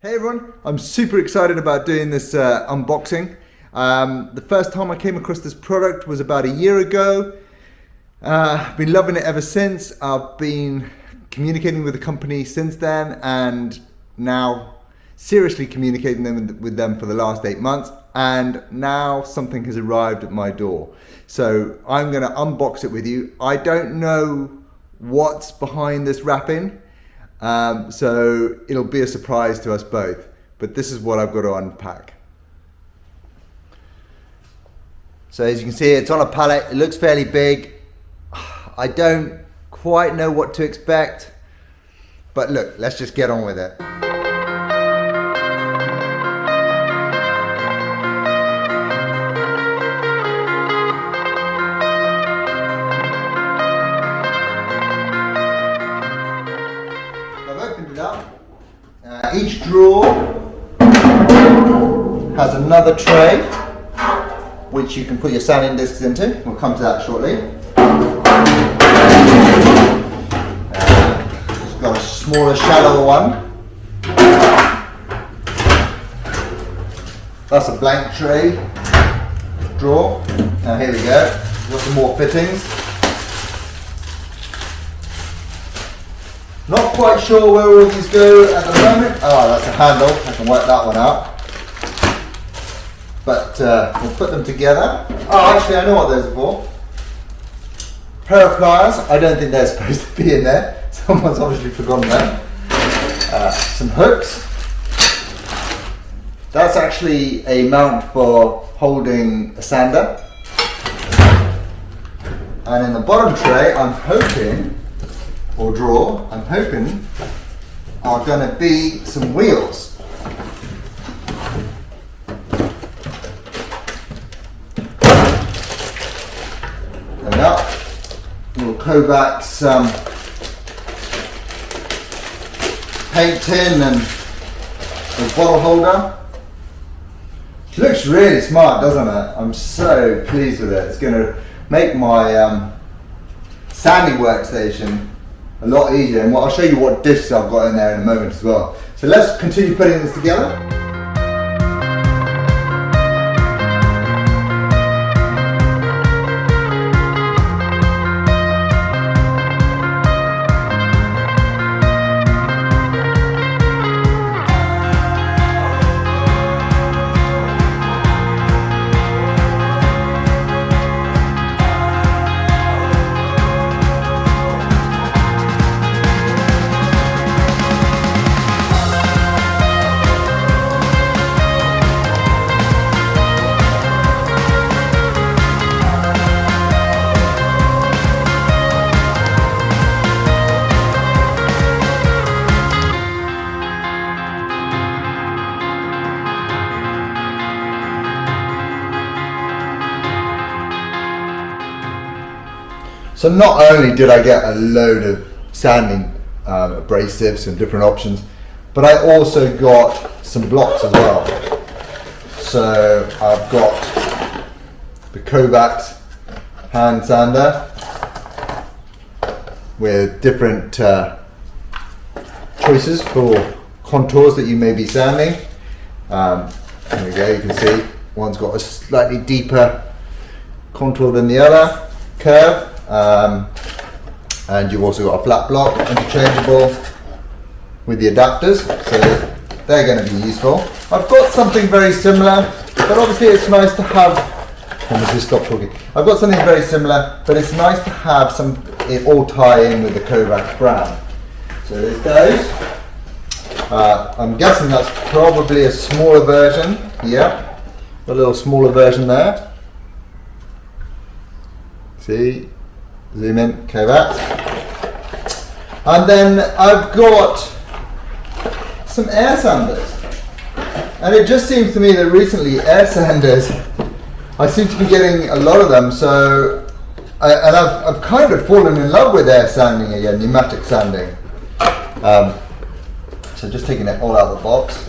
Hey everyone, I'm super excited about doing this unboxing. The first time I came across this product was about a year ago. I've been loving it ever since. I've been communicating with the company since then and now seriously communicating with them for the last 8 months, and now something has arrived at my door. So I'm going to unbox it with you. I don't know what's behind this wrapping. So it'll be a surprise to us both, but this is what I've got to unpack. So as you can see, it's on a pallet. It looks fairly big. I don't quite know what to expect, but look, let's just get on with it. Each drawer has another tray which you can put your sanding discs into. We'll come to that shortly. It's got a smaller, shallower one. That's a blank tray drawer. Now here we go. We've got some more fittings. Not quite sure where all these go at the moment. Oh, that's a handle. I can work that one out. But we'll put them together. Oh, actually, I know what those are for. Pair of pliers. I don't think they're supposed to be in there. Someone's obviously forgotten them. Some hooks. That's actually a mount for holding a sander. And in the bottom tray, I'm hoping, or drawer, I'm hoping, are going to be some wheels. There we are. Little Kovax paint tin and a bottle holder. It looks really smart, doesn't it? I'm so pleased with it. It's going to make my sanding workstation a lot easier, and I'll show you what discs I've got in there in a moment as well. So let's continue putting this together. So not only did I get a load of sanding abrasives and different options, but I also got some blocks as well. So I've got the Kovax hand sander with different choices for contours that you may be sanding. There we go, you can see one's got a slightly deeper contour than the other, curve. And you've also got a flat block, interchangeable with the adapters, so they're going to be useful. I've got something very similar, but obviously it's nice to have, let me just stop talking. I've got something very similar, but it's nice to have it all tie in with the Kovax brand. So there's those. I'm guessing that's probably a smaller version. Yeah, a little smaller version there. See? Zoom in, Kovax. And then I've got some air sanders. And it just seems to me that recently air sanders, I seem to be getting a lot of them, so I've kind of fallen in love with air sanding again, pneumatic sanding. So just taking it all out of the box.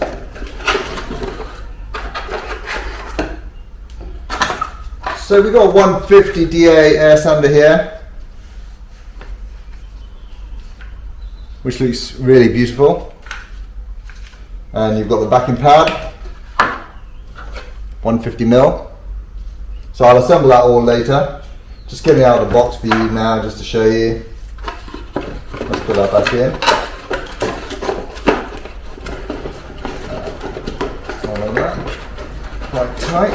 So we've got a 150 DA air sander here, which looks really beautiful. And you've got the backing pad, 150mm. So I'll assemble that all later. Just getting it out of the box for you now, just to show you. Let's put that back in. Like that. Quite tight.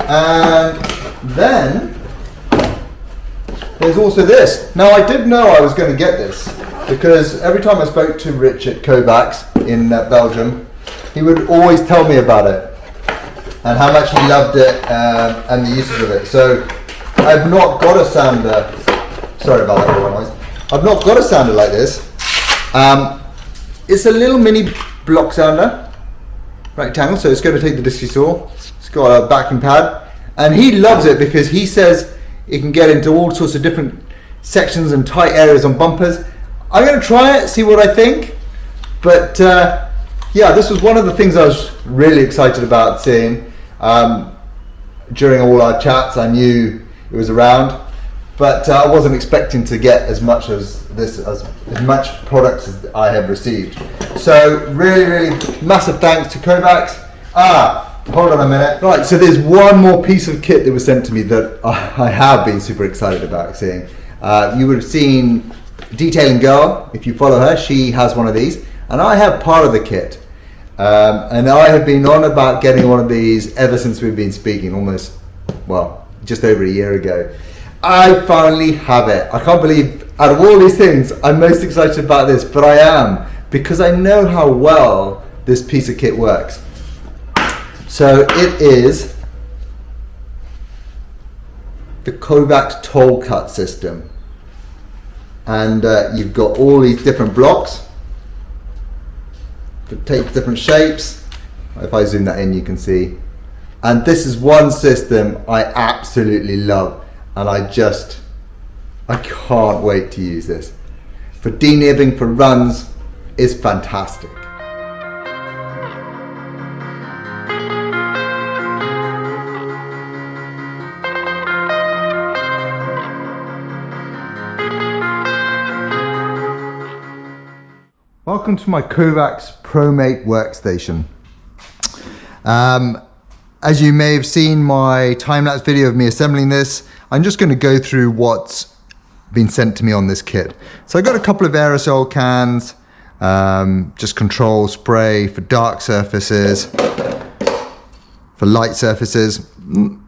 And then there's also this. Now I did know I was going to get this because every time I spoke to Rich at Kovax in Belgium, he would always tell me about it and how much he loved it and the uses of it. So I've not got a sander. Sorry about that noise. I've not got a sander like this. It's a little mini block sander, rectangle. So it's going to take the disky saw. It's got a backing pad, and he loves it because he says it can get into all sorts of different sections and tight areas on bumpers. I'm going to try it, see what I think. But yeah, this was one of the things I was really excited about seeing. During all our chats, I knew it was around, but I wasn't expecting to get as much as this, as much products as I have received. So really massive thanks to Kovax. Hold on a minute. Right, so there's one more piece of kit that was sent to me that I have been super excited about seeing. You would have seen Detailing Girl, if you follow her, she has one of these, and I have part of the kit. And I have been on about getting one of these ever since we've been speaking, almost, well, just over a year ago. I finally have it. I can't believe, out of all these things, I'm most excited about this, but I am, because I know how well this piece of kit works. So it is the Kovax toll cut system. And you've got all these different blocks that take different shapes. If I zoom that in, you can see. And this is one system I absolutely love, and I can't wait to use this. For denibbing, for runs, it's fantastic. Welcome to my Kovax ProMate workstation. As you may have seen my time-lapse video of me assembling this, I'm just going to go through what's been sent to me on this kit. So I got a couple of aerosol cans, just control spray for dark surfaces, for light surfaces. We're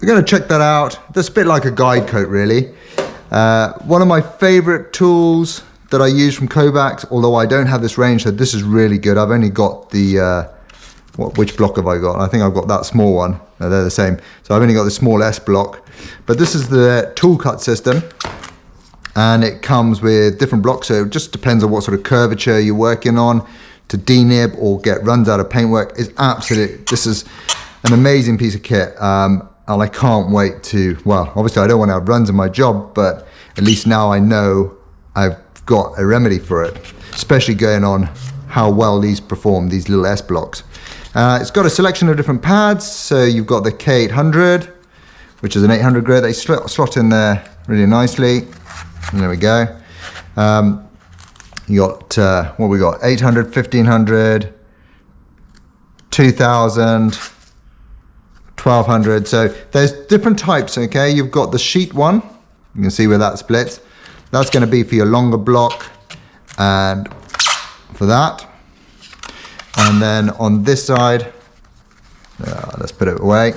going to check that out. That's a bit like a guide coat, really. One of my favorite tools that I use from Kovax, although I don't have this range, so this is really good. I've only got the, which block have I got? I think I've got that small one. No, they're the same. So I've only got the small S block. But this is the tool cut system, and it comes with different blocks, so it just depends on what sort of curvature you're working on to denib or get runs out of paintwork. It's absolute, this is an amazing piece of kit. And I can't wait to, well, obviously I don't want to have runs in my job, but at least now I know I've got a remedy for it, especially going on how well these perform, these little S blocks. It's got a selection of different pads, so you've got the K800, which is an 800 grade. They slot in there really nicely. And there we go. You got, what we got, 800, 1500, 2000, 1200. So there's different types, okay? You've got the sheet one. You can see where that splits. That's going to be for your longer block and for that. And then on this side, let's put it away.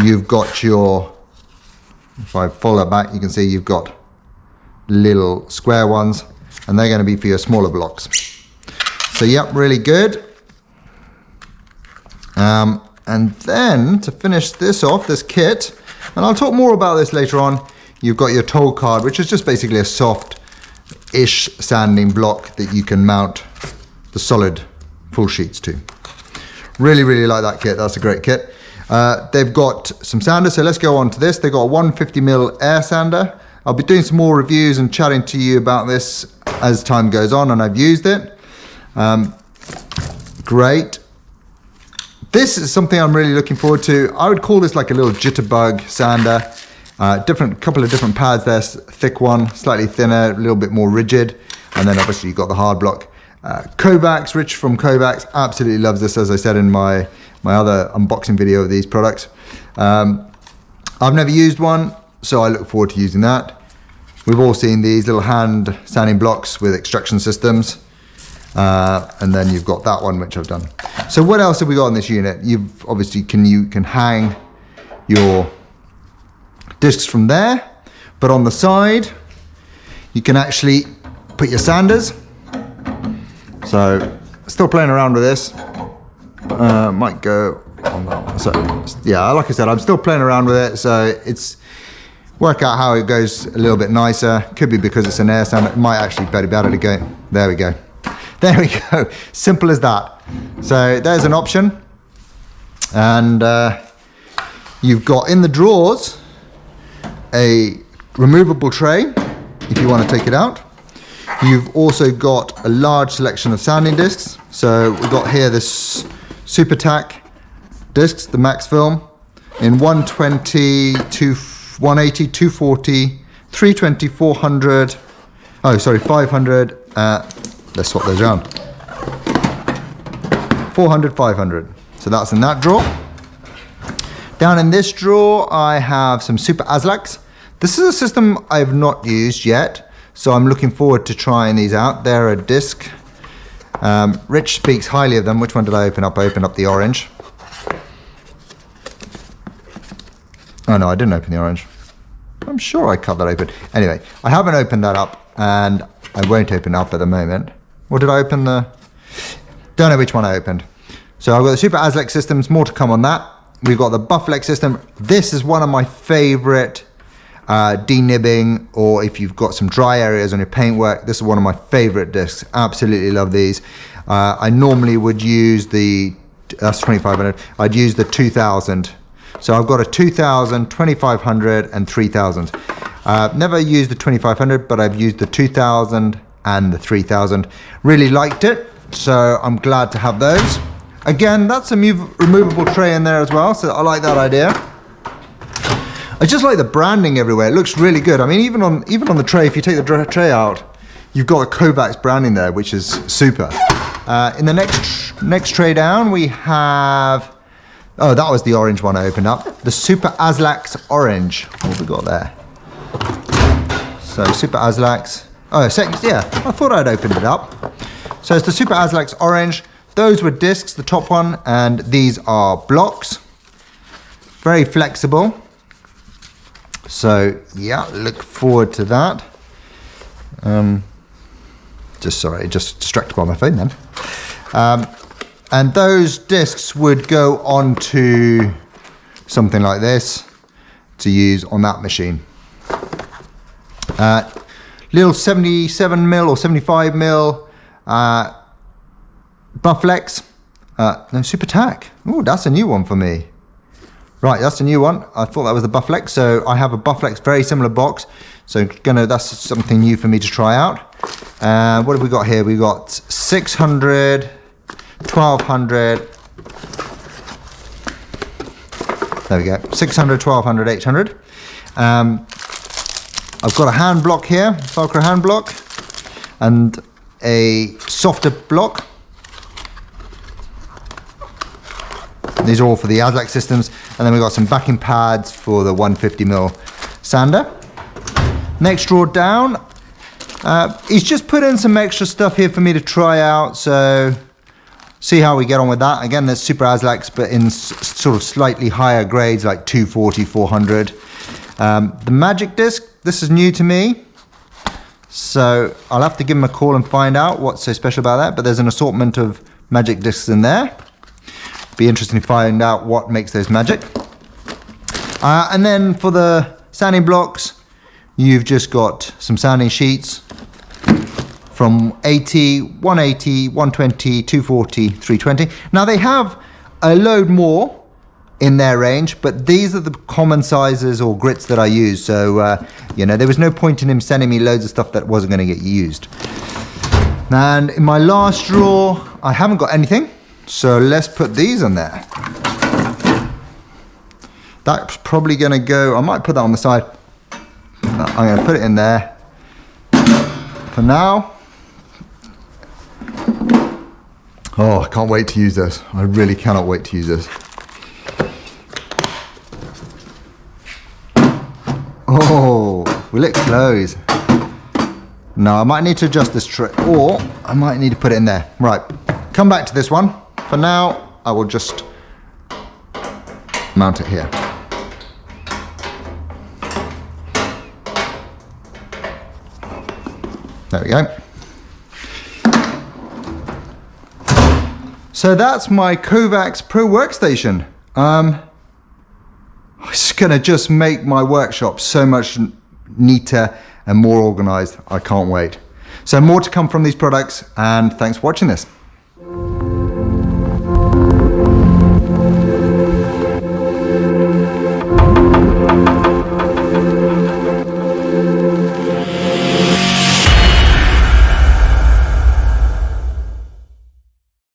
You've got your, if I follow back, you can see you've got little square ones, and they're going to be for your smaller blocks. So yep, really good. And then to finish this off, this kit, and I'll talk more about this later on, you've got your toll card, which is just basically a soft-ish sanding block that you can mount the solid full sheets to. Really like that kit. That's a great kit. They've got some sanders, so let's go on to this. They've got a 150mm air sander. I'll be doing some more reviews and chatting to you about this as time goes on, and I've used it. Great. This is something I'm really looking forward to. I would call this like a little jitterbug sander. Couple of different pads there, thick one, slightly thinner, a little bit more rigid, and then obviously you've got the hard block. Kovax, Rich from Kovax, absolutely loves this, as I said in my other unboxing video of these products. I've never used one, so I look forward to using that. We've all seen these little hand sanding blocks with extraction systems. And then you've got that one, which I've done. So what else have we got in this unit? You've obviously you can hang your discs from there, but on the side, you can actually put your sanders. So still playing around with this. Might go on that one. So yeah, like I said, I'm still playing around with it. So it's work out how it goes a little bit nicer. Could be because it's an air sander. It might actually be better to go. There we go. There we go. Simple as that. So there's an option. And you've got in the drawers a removable tray if you want to take it out. You've also got a large selection of sanding discs. So we've got here this Super Tack discs, the Max Film, in 120, 180, 240, 320, 400, oh sorry, 500, let's swap those around. 400, 500. So that's in that drawer. Down in this drawer, I have some Super Aslacs. This is a system I've not used yet, so I'm looking forward to trying these out. They're a disc. Rich speaks highly of them. Which one did I open up? I opened up the orange. Oh no, I didn't open the orange. I'm sure I cut that open. Anyway, I haven't opened that up, and I won't open it up at the moment. Or did I open the... Don't know which one I opened. So I've got the Super Aslac systems, more to come on that. We've got the Bufflex system. This is one of my favorite denibbing, or if you've got some dry areas on your paintwork, this is one of my favorite discs. Absolutely love these. I normally would use the, that's 2500, I'd use the 2000. So I've got a 2000, 2500 and 3000. Never used the 2500, but I've used the 2000 and the 3000. Really liked it, so I'm glad to have those. Again, that's a removable tray in there as well, so I like that idea. I just like the branding everywhere. It looks really good. I mean, even on the tray, if you take the tray out, you've got the Kovax branding there, which is super. In the next tray down, we have, oh, that was the orange one I opened up. The Super Aslacs Orange. What have we got there? So Super Aslacs. Oh, yeah, I thought I'd opened it up. So it's the Super Aslacs Orange. Those were discs, the top one, and these are blocks. Very flexible. So yeah, look forward to that. Just distracted by my phone then. And those discs would go onto something like this to use on that machine. Little 77mm or 75mm Bufflex. No, Super Tack. Oh, that's a new one for me. Right, that's a new one. I thought that was the Bufflex. So I have a Bufflex, very similar box. So that's something new for me to try out. What have we got here? We got 600, 1200. There we go. 600, 1200, 800. I've got a hand block here, Velcro hand block, and a softer block. These are all for the Aslac systems, and then we've got some backing pads for the 150mm sander. Next drawer down, he's just put in some extra stuff here for me to try out, so see how we get on with that. Again, there's Super Aslacs, but in sort of slightly higher grades, like 240, 400. The Magic Disc, this is new to me, so I'll have to give him a call and find out what's so special about that, but there's an assortment of Magic Discs in there. Be interesting to find out what makes those magic. And then for the sanding blocks, you've just got some sanding sheets from 80, 180, 120, 240, 320. Now they have a load more in their range, but these are the common sizes or grits that I use. So, you know, there was no point in him sending me loads of stuff that wasn't going to get used. And in my last drawer, I haven't got anything. So let's put these in there. That That's probably going to go, I might put that on the side. I'm going to put it in there for now. Oh, I can't wait to use this. I really cannot wait to use this. Oh, will it close? No, I might need to adjust this tray, or I might need to put it in there. Right, come back to this one. For now, I will just mount it here. There we go. So that's my Kovax Pro workstation. It's gonna just make my workshop so much neater and more organized. I can't wait. So more to come from these products, and thanks for watching this.